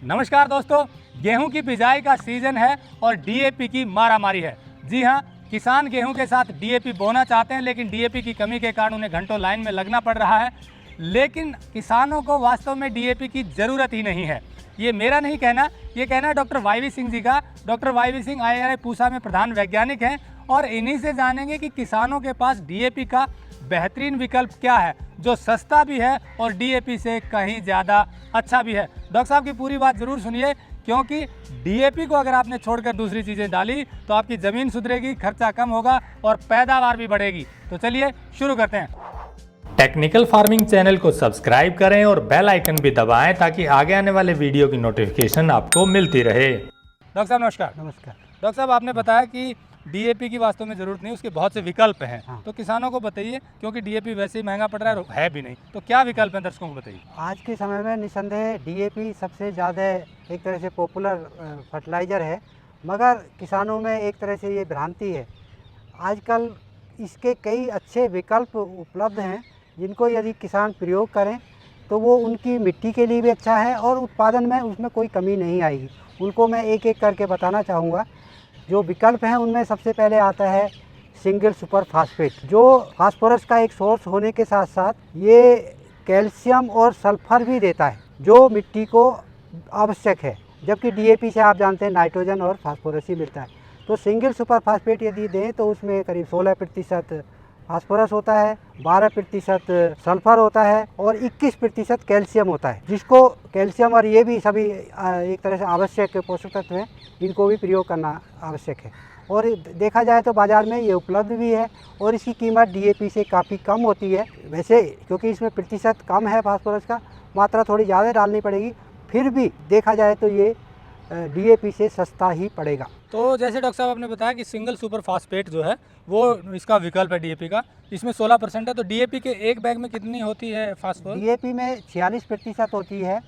नमस्कार दोस्तों, गेहूं की बिजाई का सीजन है और डीएपी की मारामारी है। जी हां, किसान गेहूं के साथ डीएपी बोना चाहते हैं, लेकिन डीएपी की कमी के कारण उन्हें घंटों लाइन में लगना पड़ रहा है। लेकिन किसानों को वास्तव में डीएपी की ज़रूरत ही नहीं है। ये मेरा नहीं कहना, ये कहना है doctor Y V Singh ji का। Doctor Y V Singh III Pusa में प्रधान वैज्ञानिक हैं और इन्हीं से जानेंगे कि किसानों के पास डीएपी का बेहतरीन विकल्प क्या है, जो सस्ता भी है और डीएपी से कहीं ज़्यादा अच्छा भी है। डॉक्टर साहब की पूरी बात ज़रूर सुनिए, क्योंकि डीएपी को अगर आपने छोड़कर दूसरी चीज़ें डाली तो आपकी ज़मीन सुधरेगी, खर्चा कम होगा और पैदावार भी बढ़ेगी। तो चलिए शुरू करते हैं। टेक्निकल फार्मिंग चैनल को सब्सक्राइब करें और बेल आइकन भी दबाएं ताकि आगे आने वाले वीडियो की नोटिफिकेशन आपको मिलती रहे। डॉक्टर साहब नमस्कार। नमस्कार। डॉक्टर साहब, आपने बताया कि डीएपी की वास्तव में ज़रूरत नहीं, उसके बहुत से विकल्प हैं। हाँ। तो किसानों को बताइए, क्योंकि डीएपी वैसे ही महंगा पड़ रहा है और है भी नहीं, तो क्या विकल्प हैं दर्शकों को बताइए। आज के समय में निस्संदेह डीएपी सबसे ज़्यादा एक तरह से पॉपुलर फर्टिलाइज़र है, मगर किसानों में एक तरह से ये भ्रांति है। आजकल इसके कई अच्छे विकल्प उपलब्ध हैं, जिनको यदि किसान प्रयोग करें तो वो उनकी मिट्टी के लिए भी अच्छा है और उत्पादन में उसमें कोई कमी नहीं आएगी। उनको मैं एक एक करके बताना चाहूँगा। जो विकल्प हैं उनमें सबसे पहले आता है सिंगल सुपर फास्फेट, जो फास्फोरस का एक सोर्स होने के साथ साथ ये कैल्शियम और सल्फर भी देता है, जो मिट्टी को आवश्यक है। जबकि डीएपी से आप जानते हैं नाइट्रोजन और फास्फोरस ही मिलता है। तो सिंगल सुपर फास्फेट यदि दें तो उसमें करीब 16% फास्फोरस होता है, 12% सल्फर होता है और 21% कैल्शियम होता है, जिसको कैल्शियम और ये भी सभी एक तरह से आवश्यक पोषक तत्व हैं, इनको भी प्रयोग करना आवश्यक है। और देखा जाए तो बाज़ार में ये उपलब्ध भी है और इसकी कीमत डीएपी से काफ़ी कम होती है। वैसे क्योंकि इसमें प्रतिशत कम है फास्फोरस का, मात्रा थोड़ी ज़्यादा डालनी पड़ेगी, फिर भी देखा जाए तो ये डीएपी से सस्ता ही पड़ेगा। तो जैसे डॉक्टर साहब आपने बताया कि सिंगल सुपर फास्फेट जो है वो इसका विकल्प है डीएपी का, इसमें 16% है। तो डीएपी के एक बैग में कितनी होती है फास्फोरस? डीएपी में 46% होती है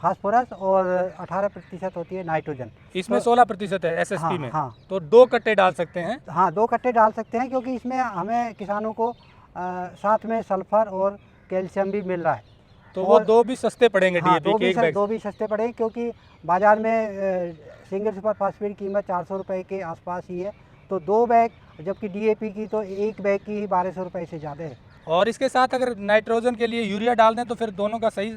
फास्फोरस और 18% होती है नाइट्रोजन। इसमें 16% है एसएसपी हाँ, में। हाँ। तो 2 कट्टे डाल सकते हैं। हाँ, 2 कट्टे डाल सकते हैं, क्योंकि इसमें हमें किसानों को साथ में सल्फर और कैल्शियम भी मिल रहा है। तो वो 2 भी सस्ते पड़ेंगे हाँ, डीएपी के एक बैग। 2 भी सस्ते पड़ेंगे, क्योंकि बाज़ार में सिंगल सुपर फास्फेट की कीमत 400 रुपये के आसपास ही है। तो 2 बैग, जबकि डीएपी की तो एक बैग की ही 1200 रुपये से ज़्यादा है। और इसके साथ अगर नाइट्रोजन के लिए यूरिया डाल दें तो फिर दोनों का सही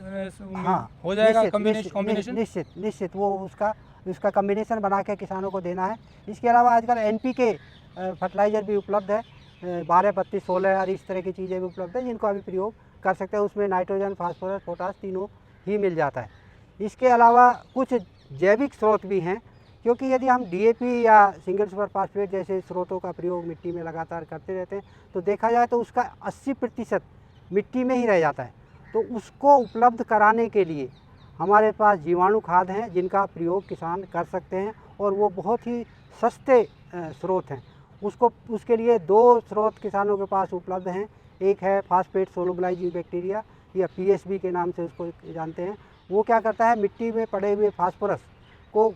हो जाएगा कॉम्बिनेशन। निश्चित वो उसका कम्बिनेशन बना के किसानों को देना है। इसके अलावा आजकल एनपीके फर्टिलाइज़र भी उपलब्ध है, 12, 32, 16 और इस तरह की चीज़ें भी उपलब्ध है, जिनको अभी प्रयोग कर सकते हैं। उसमें नाइट्रोजन, फास्फोरस, पोटास तीनों ही मिल जाता है। इसके अलावा कुछ जैविक स्रोत भी हैं, क्योंकि यदि हम डीएपी या सिंगल सुपर फास्फेट जैसे स्रोतों का प्रयोग मिट्टी में लगातार करते रहते हैं तो देखा जाए तो उसका 80% मिट्टी में ही रह जाता है। तो उसको उपलब्ध कराने के लिए हमारे पास जीवाणु खाद हैं, जिनका प्रयोग किसान कर सकते हैं और वो बहुत ही सस्ते स्रोत हैं। उसके लिए 2 स्रोत किसानों के पास उपलब्ध हैं। एक है फास्फेट सोलुबलाइजिंग बैक्टीरिया या पीएसबी के नाम से उसको जानते हैं। वो क्या करता है, मिट्टी में पड़े हुए फास्फोरस को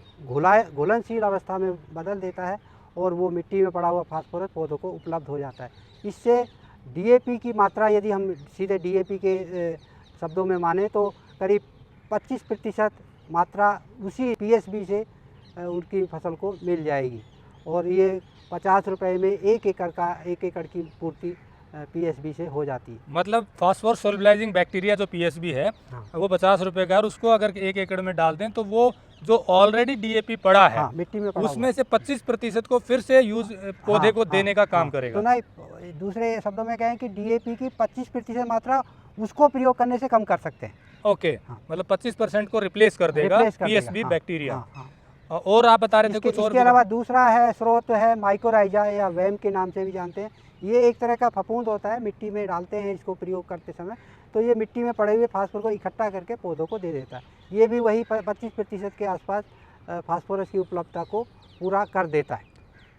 घुलनशील अवस्था में बदल देता है और वो मिट्टी में पड़ा हुआ फास्फोरस पौधों को उपलब्ध हो जाता है। इससे डीएपी की मात्रा, यदि हम सीधे डीएपी के शब्दों में माने, तो करीब 25% मात्रा उसी पीएसबी से उनकी फसल को मिल जाएगी और ये 50 रुपये में 1 एकड़ की पूर्ति पीएसबी से हो जाती है। मतलब फास्फोरस सोलुबलाइजिंग बैक्टीरिया जो पीएसबी है, हाँ। वो 50 रुपये का, और उसको अगर 1 एकड़ में डाल दें तो वो जो ऑलरेडी डीएपी पड़ा है, हाँ, मिट्टी में पड़ा उसमें से 25% को फिर से यूज पौधे को देने का काम करेगा। तो नहीं, दूसरे शब्दों में कहें कि डीएपी की 25% मात्रा उसको प्रयोग करने से कम कर सकते हैं। ओके, मतलब 25% को रिप्लेस कर देगा पीएसबी बैक्टीरिया। और आप बता रहे थे कुछ और? इसके अलावा दूसरा है स्रोत है माइकोराइजा या वैम के नाम से भी जानते हैं। ये एक तरह का फफूंद होता है, मिट्टी में डालते हैं इसको प्रयोग करते समय, तो ये मिट्टी में पड़े हुए फास्फोरस को इकट्ठा करके पौधों को दे देता है। ये भी वही 25% के आसपास फास्फोरस की उपलब्धता को पूरा कर देता है।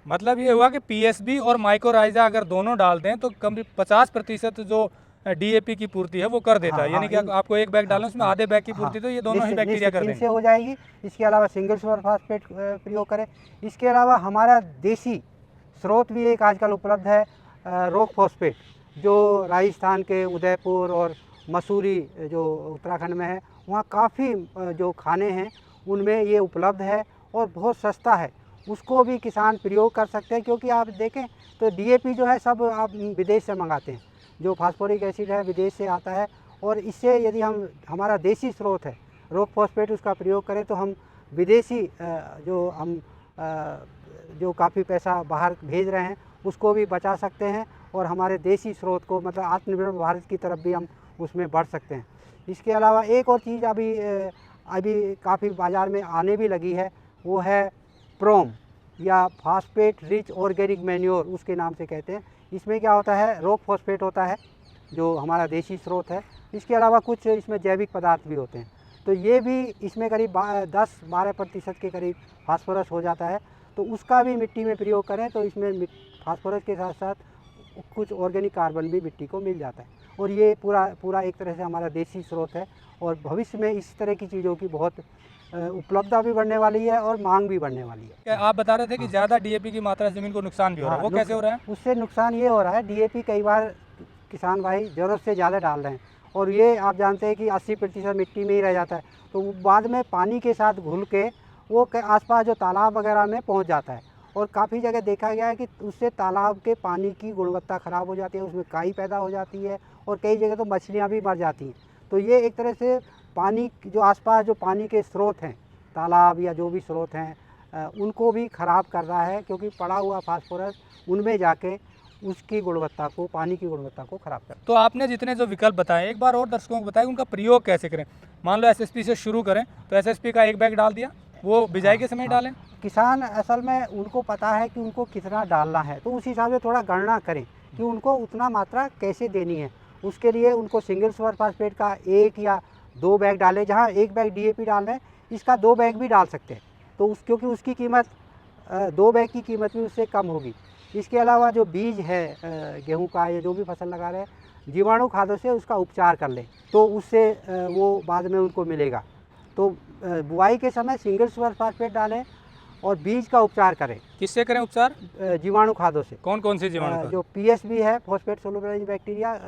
मतलब ये हुआ कि पीएसबी और माइकोराइजा अगर दोनों डाल दें तो कम 50% जो डीएपी की पूर्ति है वो कर देता है। यानी कि आपको 1 बैग डालना, उसमें आधे बैग की पूर्ति तो ये दोनों ही बैक्टीरिया कर देंगे। हो जाएगी। इसके अलावा सिंगल सुपर फास्फेट प्रयोग करें। इसके अलावा हमारा देसी स्रोत भी एक आजकल उपलब्ध है, रॉक फॉस्फेट, जो राजस्थान के उदयपुर और मसूरी जो उत्तराखंड में है, वहाँ काफ़ी जो खाने हैं उनमें ये उपलब्ध है और बहुत सस्ता है, उसको भी किसान प्रयोग कर सकते हैं। क्योंकि आप देखें तो DAP जो है सब आप विदेश से मंगाते हैं, जो फास्फोरिक एसिड है विदेश से आता है, और इससे यदि हम हमारा देसी स्रोत है रॉक फॉस्फेट उसका प्रयोग करें तो हम विदेशी जो काफ़ी पैसा बाहर भेज रहे हैं उसको भी बचा सकते हैं, और हमारे देसी स्रोत को मतलब आत्मनिर्भर भारत की तरफ भी हम उसमें बढ़ सकते हैं। इसके अलावा एक और चीज़ अभी काफ़ी बाज़ार में आने भी लगी है, वो है प्रोम या फास्फेट रिच ऑर्गेनिक मैन्योर, उसके नाम से कहते हैं। इसमें क्या होता है, रॉक फॉस्फेट होता है जो हमारा देसी स्रोत है, इसके अलावा कुछ इसमें जैविक पदार्थ भी होते हैं। तो ये भी इसमें करीब 10-12% के करीब फास्फोरस हो जाता है, तो उसका भी मिट्टी में प्रयोग करें तो इसमें फास्फोरस के साथ साथ कुछ ऑर्गेनिक कार्बन भी मिट्टी को मिल जाता है। और ये पूरा एक तरह से हमारा देसी स्रोत है, और भविष्य में इस तरह की चीज़ों की बहुत उपलब्धता भी बढ़ने वाली है और मांग भी बढ़ने वाली है। आप बता रहे थे कि ज़्यादा DAP की मात्रा से ज़मीन को नुकसान भी हो रहा है, वो कैसे हो रहा है? उससे नुकसान ये हो रहा है, DAP कई बार किसान भाई ज़रूरत से ज़्यादा डाल रहे हैं, और ये आप जानते हैं कि 80% मिट्टी में ही रह जाता है, तो बाद में पानी के साथ घुल के वो आसपास जो तालाब वगैरह में पहुंच जाता है, और काफ़ी जगह देखा गया है कि उससे तालाब के पानी की गुणवत्ता ख़राब हो जाती है, उसमें काई पैदा हो जाती है, और कई जगह तो मछलियाँ भी मर जाती हैं। तो ये एक तरह से पानी जो आसपास जो पानी के स्रोत हैं, तालाब या जो भी स्रोत हैं, उनको भी ख़राब कर रहा है, क्योंकि पड़ा हुआ फास्फोरस उनमें जाके उसकी गुणवत्ता को, पानी की गुणवत्ता को ख़राब कर। तो आपने जितने जो विकल्प बताए, एक बार और दर्शकों को बताएं उनका प्रयोग कैसे करें। मान लो SSP से शुरू करें तो SSP का 1 बैग डाल दिया, वो बिजाई के समय डालें। किसान असल में उनको पता है कि उनको कितना डालना है, तो उस हिसाब से थोड़ा गणना करें कि उनको उतना मात्रा कैसे देनी है। उसके लिए उनको सिंगल सुपर फास्फेट का 1 या 2 बैग डालें, जहाँ 1 बैग DAP डाल रहे हैं इसका 2 बैग भी डाल सकते हैं, तो क्योंकि उसकी कीमत 2 बैग की कीमत भी उससे कम होगी। इसके अलावा जो बीज है गेहूं का या जो भी फसल लगा रहे हैं, जीवाणु खादों से उसका उपचार कर लें, तो उससे वो बाद में उनको मिलेगा। तो बुआई के समय सिंगल सुपर फास्फेट डालें और बीज का उपचार करें। किससे करें उपचार? जीवाणु खादों से। कौन कौन सी जीवाणु खाद? जो PSB है, फॉस्फेट सोलुबल बैक्टीरिया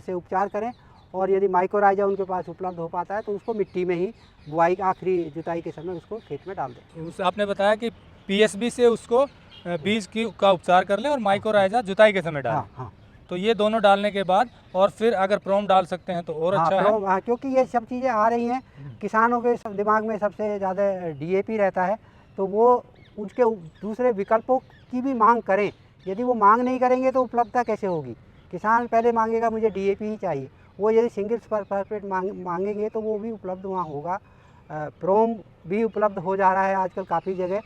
से उपचार करें, और यदि माइकोराइजा उनके पास उपलब्ध हो पाता है तो उसको मिट्टी में ही बुआई आखिरी जुताई के समय उसको खेत में डाल दें। आपने बताया कि PSB से उसको बीज का उपचार कर लें और माइकोराइजा जुताई के समय डालें। हाँ। तो ये दोनों डालने के बाद और फिर अगर प्रोम डाल सकते हैं तो और अच्छा है। क्योंकि ये सब चीज़ें आ रही हैं, किसानों के सब दिमाग में सबसे ज़्यादा DAP रहता है, तो वो उसके दूसरे विकल्पों की भी मांग करें। यदि वो मांग नहीं करेंगे तो उपलब्धता कैसे होगी? किसान पहले मांगेगा मुझे DAP ही चाहिए, वो यदि सिंगल सुपर फास्फेट मांगेंगे तो वो भी उपलब्ध वहाँ होगा। प्रोम भी उपलब्ध हो जा रहा है आजकल काफ़ी जगह।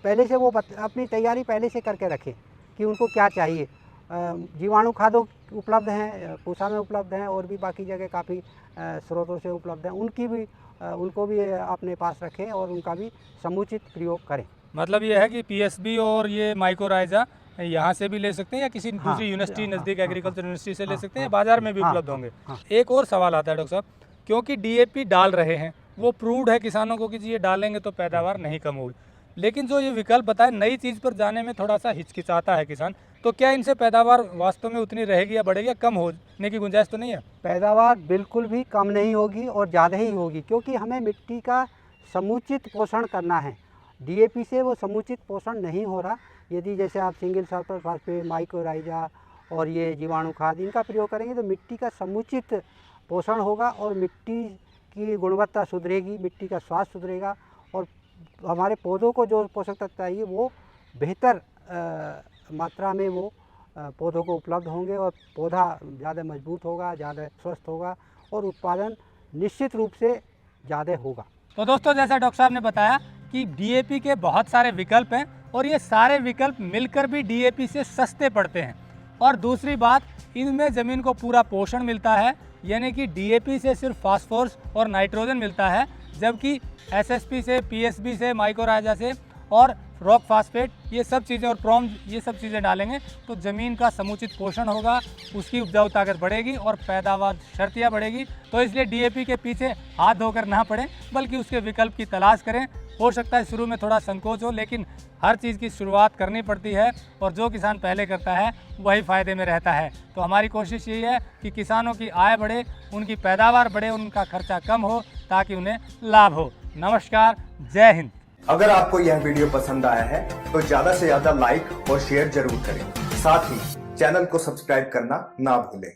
पहले से वो अपनी तैयारी पहले से करके रखें कि उनको क्या चाहिए। जीवाणु खादों उपलब्ध हैं, पूसा में उपलब्ध हैं, और भी बाकी जगह काफ़ी स्रोतों से उपलब्ध हैं, उनको भी अपने पास रखें और उनका भी समुचित प्रयोग करें। मतलब ये है कि PSB और ये माइकोराइजा यहाँ से भी ले सकते हैं या किसी दूसरी यूनिवर्सिटी नज़दीक एग्रीकल्चर यूनिवर्सिटी से ले सकते हैं, बाजार में भी उपलब्ध होंगे। एक और सवाल आता है डॉक्टर साहब, क्योंकि DAP डाल रहे हैं, वो प्रूव्ड है किसानों को कि ये डालेंगे तो पैदावार नहीं कम होगी, लेकिन जो ये विकल्प बताए नई चीज़ पर जाने में थोड़ा सा हिचकिचाता है किसान, तो क्या इनसे पैदावार वास्तव में उतनी रहेगी या बढ़ेगी या कम होने की गुंजाइश तो नहीं है? पैदावार बिल्कुल भी कम नहीं होगी और ज़्यादा ही होगी, क्योंकि हमें मिट्टी का समुचित पोषण करना है। DAP से वो समुचित पोषण नहीं हो रहा। यदि जैसे आप सिंगल सुपर फास्फेट, माइकोराइजा और ये जीवाणु खाद इनका प्रयोग करेंगे तो मिट्टी का समुचित पोषण होगा और मिट्टी की गुणवत्ता सुधरेगी, मिट्टी का स्वास्थ्य सुधरेगा, और हमारे पौधों को जो पोषक तत्व चाहिए वो बेहतर मात्रा में वो पौधों को उपलब्ध होंगे, और पौधा ज़्यादा मजबूत होगा, ज़्यादा स्वस्थ होगा, और उत्पादन निश्चित रूप से ज़्यादा होगा। तो दोस्तों, जैसा डॉक्टर साहब ने बताया कि DAP के बहुत सारे विकल्प हैं, और ये सारे विकल्प मिलकर भी DAP से सस्ते पड़ते हैं। और दूसरी बात, इनमें ज़मीन को पूरा पोषण मिलता है, यानी कि DAP से सिर्फ फास्फोरस और नाइट्रोजन मिलता है, जबकि SSP से, PSB से, माइकोराइजा से और रॉक फास्फेट, ये सब चीज़ें और प्रोम, ये सब चीज़ें डालेंगे तो ज़मीन का समुचित पोषण होगा, उसकी उपजाऊ ताकत बढ़ेगी और पैदावार शर्तियाँ बढ़ेगी। तो इसलिए डीएपी के पीछे हाथ धोकर ना पड़ें, बल्कि उसके विकल्प की तलाश करें। हो सकता है शुरू में थोड़ा संकोच हो, लेकिन हर चीज़ की शुरुआत करनी पड़ती है और जो किसान पहले करता है वही फ़ायदे में रहता है। तो हमारी कोशिश यही है कि किसानों की आय बढ़े, उनकी पैदावार बढ़े, उनका खर्चा कम हो, ताकि उन्हें लाभ हो। नमस्कार, जय हिंद। अगर आपको यह वीडियो पसंद आया है तो ज्यादा से ज्यादा लाइक और शेयर जरूर करें। साथ ही चैनल को सब्सक्राइब करना ना भूलें।